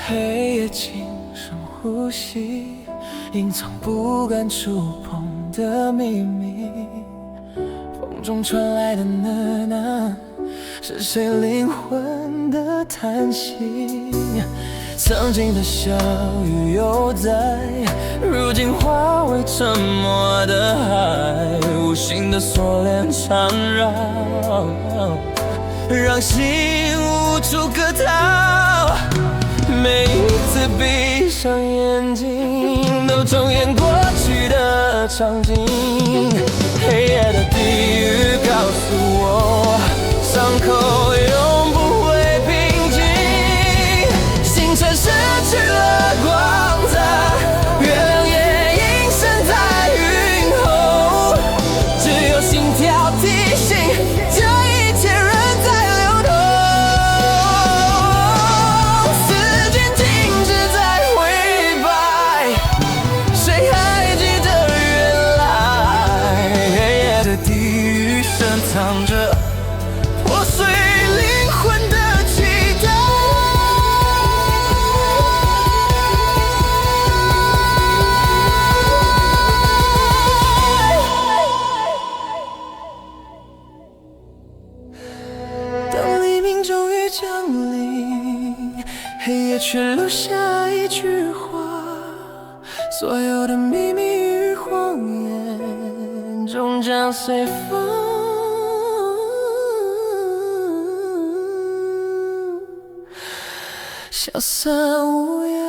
黑夜轻声呼吸，隐藏不敢触碰的秘密。风中传来的呢喃，是谁灵魂的叹息？曾经的小雨又在，如今化为沉默的海，无形的锁链缠绕，让心无处可逃。每一次闭上眼睛，都重演过去的场景。黑夜的地狱告诉我，伤口永不会平静。星辰失去了光泽，月亮也隐身在云后，只有心跳提醒，这一切仍在流动。时间静止在灰白，谁还记得原来黑夜的地狱深藏着破碎灵魂的期待。当黎明终于降临，黑夜却留下一句话，所有的秘密与谎言终将随风消散无言。